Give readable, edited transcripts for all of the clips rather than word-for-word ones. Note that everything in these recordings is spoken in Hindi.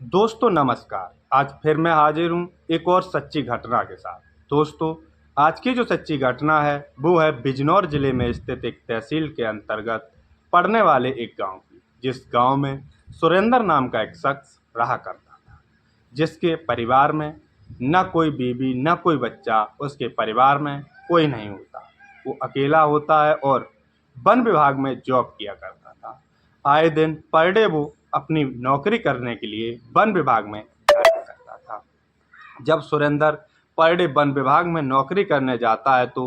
दोस्तों नमस्कार। आज फिर मैं हाजिर हूँ एक और सच्ची घटना के साथ। दोस्तों, आज की जो सच्ची घटना है वो है बिजनौर जिले में स्थित एक तहसील के अंतर्गत पड़ने वाले एक गांव की, जिस गांव में सुरेंद्र नाम का एक शख्स रहा करता था, जिसके परिवार में न कोई बीवी न कोई बच्चा। उसके परिवार में कोई नहीं होता, वो अकेला होता है और वन विभाग में जॉब किया करता था। आए दिन पर डे वो अपनी नौकरी करने के लिए वन विभाग में जाया करता था। जब सुरेंद्र पर डे वन विभाग में नौकरी करने जाता है तो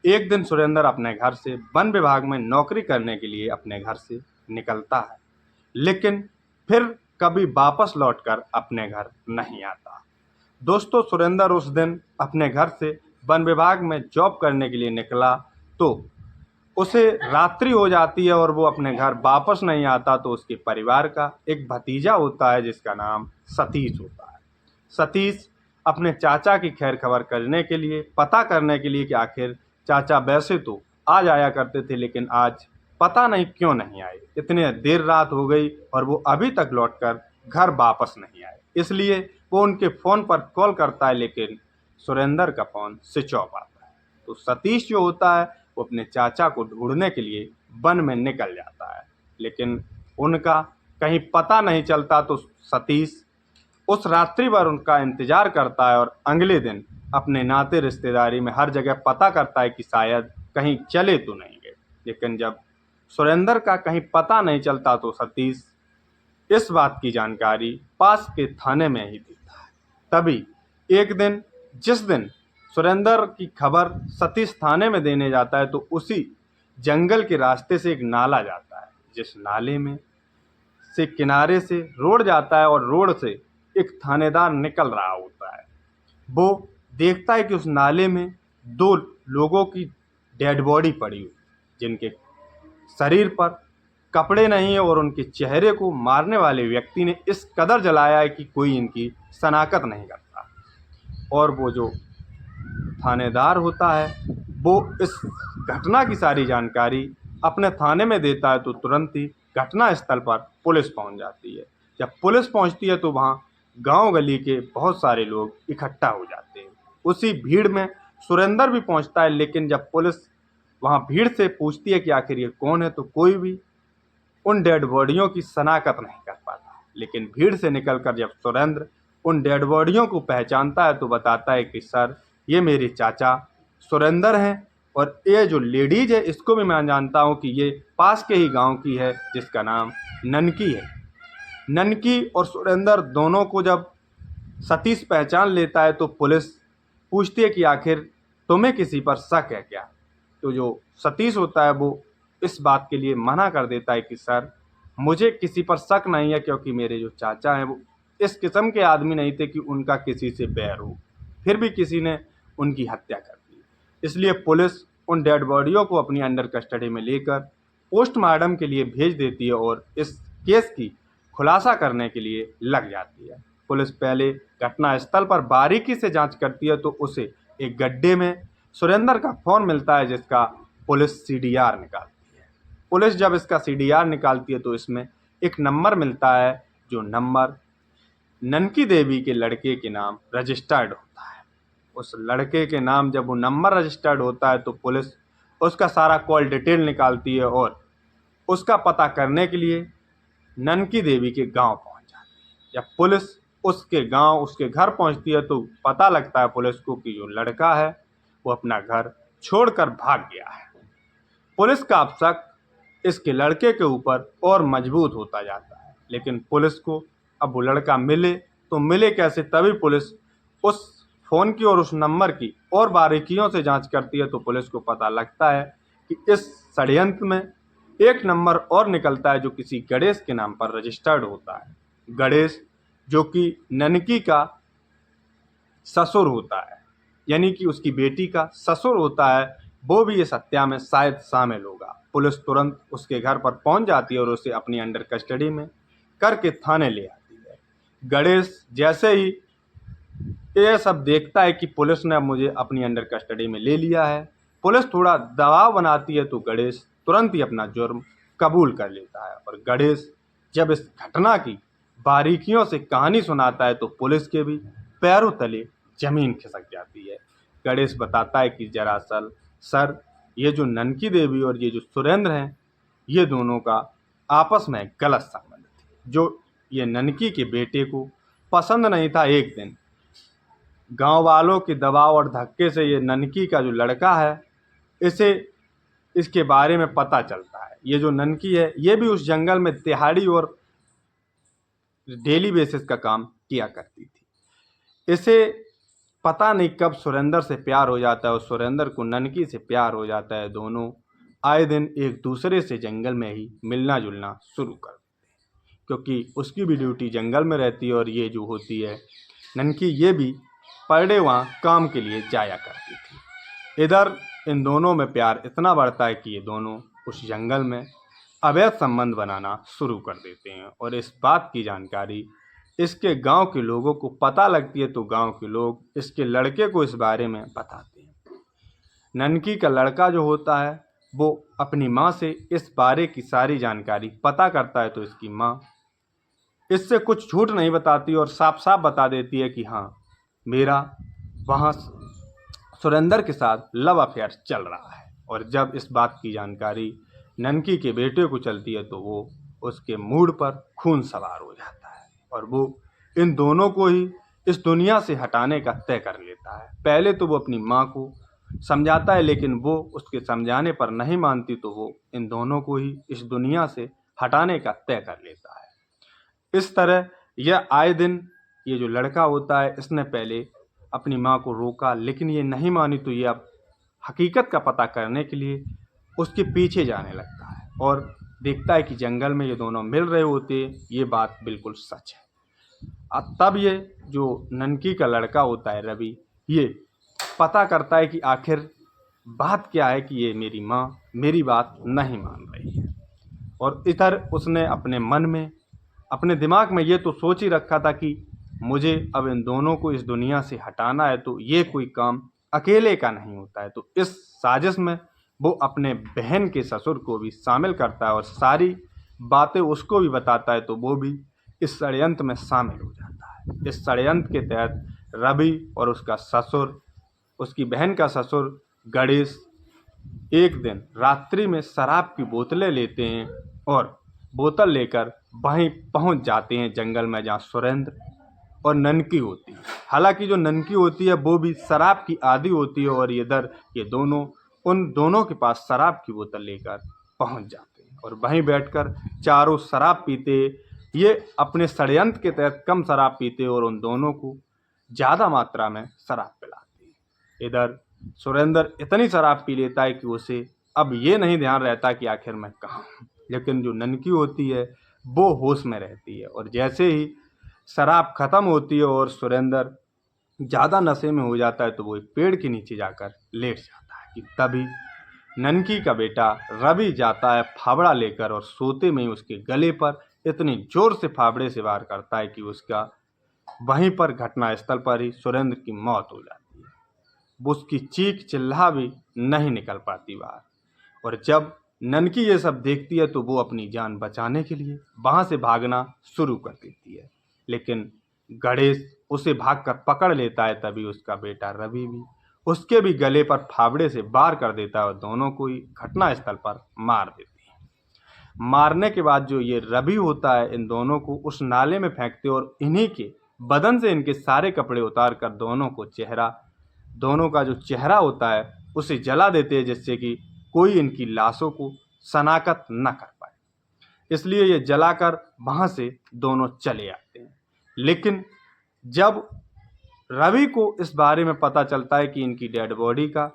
एक दिन सुरेंद्र अपने घर से वन विभाग में नौकरी करने के लिए अपने घर से निकलता है, लेकिन फिर कभी वापस लौटकर अपने घर नहीं आता। दोस्तों, सुरेंद्र उस दिन अपने घर से वन विभाग में जॉब करने के लिए निकला तो उसे रात्रि हो जाती है और वो अपने घर वापस नहीं आता। तो उसके परिवार का एक भतीजा होता है जिसका नाम सतीश होता है। सतीश अपने चाचा की खैर खबर करने के लिए, पता करने के लिए कि आखिर चाचा वैसे तो आ जाया करते थे लेकिन आज पता नहीं क्यों नहीं आए। इतने देर रात हो गई और वो अभी तक लौटकर घर वापस नहीं आए, इसलिए वो उनके फ़ोन पर कॉल करता है, लेकिन सुरेंद्र का फ़ोन स्विच ऑफ आता है। तो सतीश जो होता है वो अपने चाचा को ढूंढने के लिए वन में निकल जाता है, लेकिन उनका कहीं पता नहीं चलता। तो सतीश उस रात्रि भर उनका इंतजार करता है और अगले दिन अपने नाते रिश्तेदारी में हर जगह पता करता है कि शायद कहीं चले तो नहीं गए। लेकिन जब सुरेंद्र का कहीं पता नहीं चलता तो सतीश इस बात की जानकारी पास के थाने में ही देता है। तभी एक दिन, जिस दिन सुरेंद्र की खबर सतीश थाने में देने जाता है, तो उसी जंगल के रास्ते से एक नाला जाता है, जिस नाले में से किनारे से रोड जाता है और रोड से एक थानेदार निकल रहा होता है। वो देखता है कि उस नाले में दो लोगों की डेड बॉडी पड़ी हुई, जिनके शरीर पर कपड़े नहीं है और उनके चेहरे को मारने वाले व्यक्ति ने इस कदर जलाया है कि कोई इनकी शनाख्त नहीं करता। और वो जो थानेदार होता है वो इस घटना की सारी जानकारी अपने थाने में देता है। तो तुरंत ही घटना स्थल पर पुलिस पहुंच जाती है। जब पुलिस पहुंचती है तो वहां गांव गली के बहुत सारे लोग इकट्ठा हो जाते हैं। उसी भीड़ में सुरेंद्र भी पहुंचता है, लेकिन जब पुलिस वहां भीड़ से पूछती है कि आखिर ये कौन है, तो कोई भी उन डेड बॉडियों की शनाख्त नहीं कर पाता। लेकिन भीड़ से निकलकर जब सुरेंद्र उन डेड बॉडियों को पहचानता है तो बताता है कि सर, ये मेरे चाचा सुरेंद्र हैं और ये जो लेडीज है इसको भी मैं जानता हूँ कि ये पास के ही गांव की है, जिसका नाम ननकी है। ननकी और सुरेंद्र दोनों को जब सतीश पहचान लेता है तो पुलिस पूछती है कि आखिर तुम्हें किसी पर शक है क्या। तो जो सतीश होता है वो इस बात के लिए मना कर देता है कि सर, मुझे किसी पर शक नहीं है, क्योंकि मेरे जो चाचा हैं वो इस किस्म के आदमी नहीं थे कि उनका किसी से बैर हो, फिर भी किसी ने उनकी हत्या कर दी। इसलिए पुलिस उन डेड बॉडियों को अपनी अंडर कस्टडी में लेकर पोस्टमार्टम के लिए भेज देती है और इस केस की खुलासा करने के लिए लग जाती है। पुलिस पहले घटना स्थल पर बारीकी से जांच करती है तो उसे एक गड्ढे में सुरेंद्र का फ़ोन मिलता है, जिसका पुलिस सीडीआर निकालती है। पुलिस जब इसका सीडीआर निकालती है तो इसमें एक नंबर मिलता है, जो नंबर ननकी देवी के लड़के के नाम रजिस्टर्ड होता है। उस लड़के के नाम जब वो नंबर रजिस्टर्ड होता है तो पुलिस उसका सारा कॉल डिटेल निकालती है और उसका पता करने के लिए ननकी देवी के गांव पहुंच जाती है। जब पुलिस उसके गांव, उसके घर पहुंचती है तो पता लगता है पुलिस को कि जो लड़का है वो अपना घर छोड़कर भाग गया है। पुलिस का अब शक इसके लड़के के ऊपर और मजबूत होता जाता है, लेकिन पुलिस को अब वो लड़का मिले तो मिले कैसे। तभी पुलिस उस फ़ोन की और उस नंबर की और बारीकियों से जांच करती है तो पुलिस को पता लगता है कि इस षड्यंत्र में एक नंबर और निकलता है, जो किसी गणेश के नाम पर रजिस्टर्ड होता है। गणेश जो कि ननकी का ससुर होता है, यानी कि उसकी बेटी का ससुर होता है, वो भी इस हत्या में शायद शामिल होगा। पुलिस तुरंत उसके घर पर पहुंच जाती है और उसे अपनी अंडर कस्टडी में करके थाने ले आती है। गणेश जैसे ही ये सब देखता है कि पुलिस ने अब मुझे अपनी अंडर कस्टडी में ले लिया है, पुलिस थोड़ा दबाव बनाती है, तो गणेश तुरंत ही अपना जुर्म कबूल कर लेता है। और गणेश जब इस घटना की बारीकियों से कहानी सुनाता है तो पुलिस के भी पैरों तले जमीन खिसक जाती है। गणेश बताता है कि दरअसल सर, ये जो ननकी देवी और ये जो सुरेंद्र हैं, ये दोनों का आपस में गलत संबंध था। जो ये ननकी के बेटे को पसंद नहीं था। एक दिन गांव वालों के दबाव और धक्के से ये ननकी का जो लड़का है, इसे इसके बारे में पता चलता है। ये जो ननकी है, ये भी उस जंगल में दिहाड़ी और डेली बेसिस का काम किया करती थी। इसे पता नहीं कब सुरेंद्र से प्यार हो जाता है और सुरेंद्र को ननकी से प्यार हो जाता है। दोनों आए दिन एक दूसरे से जंगल में ही मिलना जुलना शुरू कर देते हैं, क्योंकि उसकी भी ड्यूटी जंगल में रहती है और ये जो होती है ननकी, ये भी पर डे वहाँ काम के लिए जाया करती थी। इधर इन दोनों में प्यार इतना बढ़ता है कि ये दोनों उस जंगल में अवैध संबंध बनाना शुरू कर देते हैं और इस बात की जानकारी इसके गांव के लोगों को पता लगती है तो गांव के लोग इसके लड़के को इस बारे में बताते हैं। ननकी का लड़का जो होता है वो अपनी माँ से इस बारे की सारी जानकारी पता करता है तो इसकी माँ इससे कुछ झूठ नहीं बताती और साफ साफ बता देती है कि हाँ, मेरा वहाँ सुरेंद्र के साथ लव अफेयर चल रहा है। और जब इस बात की जानकारी ननकी के बेटे को चलती है तो वो उसके मूड पर खून सवार हो जाता है और वो इन दोनों को ही इस दुनिया से हटाने का तय कर लेता है। पहले तो वो अपनी माँ को समझाता है, लेकिन वो उसके समझाने पर नहीं मानती तो वो इन दोनों को ही इस दुनिया से हटाने का तय कर लेता है। इस तरह यह आए दिन ये जो लड़का होता है, इसने पहले अपनी माँ को रोका, लेकिन ये नहीं मानी तो ये अब हकीकत का पता करने के लिए उसके पीछे जाने लगता है और देखता है कि जंगल में ये दोनों मिल रहे होते, ये बात बिल्कुल सच है। तब ये जो ननकी का लड़का होता है रवि, ये पता करता है कि आखिर बात क्या है कि ये मेरी माँ मेरी बात नहीं मान रही है। और इधर उसने अपने मन में, अपने दिमाग में ये तो सोच ही रखा था कि मुझे अब इन दोनों को इस दुनिया से हटाना है, तो ये कोई काम अकेले का नहीं होता है। तो इस साजिश में वो अपने बहन के ससुर को भी शामिल करता है और सारी बातें उसको भी बताता है, तो वो भी इस षड्यंत्र में शामिल हो जाता है। इस षड्यंत्र के तहत रवि और उसका ससुर, उसकी बहन का ससुर गणेश, एक दिन रात्रि में शराब की बोतलें लेते हैं और बोतल लेकर वहीं पहुंच जाते हैं जंगल में जहां सुरेंद्र और ननकी होती है। हालांकि जो ननकी होती है वो भी शराब की आदी होती है और इधर ये दोनों उन दोनों के पास शराब की बोतल लेकर पहुंच जाते हैं और वहीं बैठकर चारों शराब पीते। ये अपने षड्यंत्र के तहत कम शराब पीते और उन दोनों को ज़्यादा मात्रा में शराब पिलाते हैं। इधर सुरेंद्र इतनी शराब पी लेता है कि उसे अब ये नहीं ध्यान रहता कि आखिर मैं कहाँ हूँ, लेकिन जो ननकी होती है वो होश में रहती है। और जैसे ही शराब ख़त्म होती है और सुरेंद्र ज़्यादा नशे में हो जाता है तो वो एक पेड़ के नीचे जाकर लेट जाता है कि तभी ननकी का बेटा रवि जाता है फावड़ा लेकर और सोते में ही उसके गले पर इतनी जोर से फावड़े से वार करता है कि उसका वहीं पर घटनास्थल पर ही सुरेंद्र की मौत हो जाती है। वो उसकी चीख चिल्ला भी नहीं निकल पाती बाहर। और जब ननकी ये सब देखती है तो वो अपनी जान बचाने के लिए वहाँ से भागना शुरू कर देती है, लेकिन गणेश उसे भागकर पकड़ लेता है। तभी उसका बेटा रवि भी उसके भी गले पर फावड़े से वार कर देता है और दोनों को ही घटनास्थल पर मार देती है। मारने के बाद जो ये रवि होता है, इन दोनों को उस नाले में फेंकते और इन्हीं के बदन से इनके सारे कपड़े उतार कर दोनों का जो चेहरा होता है उसे जला देते हैं, जिससे कि कोई इनकी लाशों को शनाख्त न कर पाए। इसलिए ये जलाकर वहाँ से दोनों चले आते हैं। लेकिन जब रवि को इस बारे में पता चलता है कि इनकी डेड बॉडी का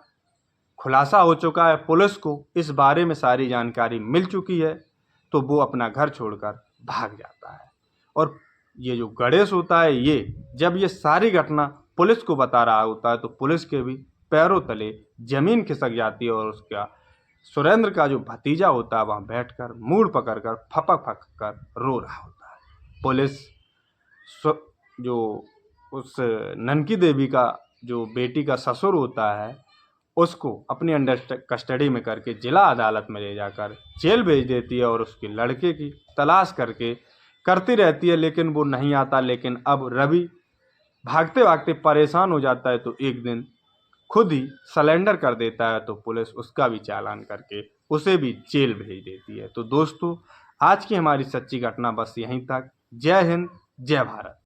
खुलासा हो चुका है, पुलिस को इस बारे में सारी जानकारी मिल चुकी है, तो वो अपना घर छोड़कर भाग जाता है। और ये जो गणेश होता है, ये जब ये सारी घटना पुलिस को बता रहा होता है तो पुलिस के भी पैरों तले जमीन खिसक जाती है और उसका सुरेंद्र का जो भतीजा होता है वहाँ बैठकर मूड पकड़कर फपक फपक कर रो रहा होता है। पुलिस जो उस ननकी देवी का जो बेटी का ससुर होता है उसको अपनी अंडर कस्टडी में करके जिला अदालत में ले जाकर जेल भेज देती है और उसके लड़के की तलाश करके करती रहती है लेकिन वो नहीं आता। लेकिन अब रवि भागते भागते परेशान हो जाता है तो एक दिन खुद ही सरेंडर कर देता है, तो पुलिस उसका भी चालान करके उसे भी जेल भेज देती है। तो दोस्तों, आज की हमारी सच्ची घटना बस यहीं तक। जय हिंद, जय भारत।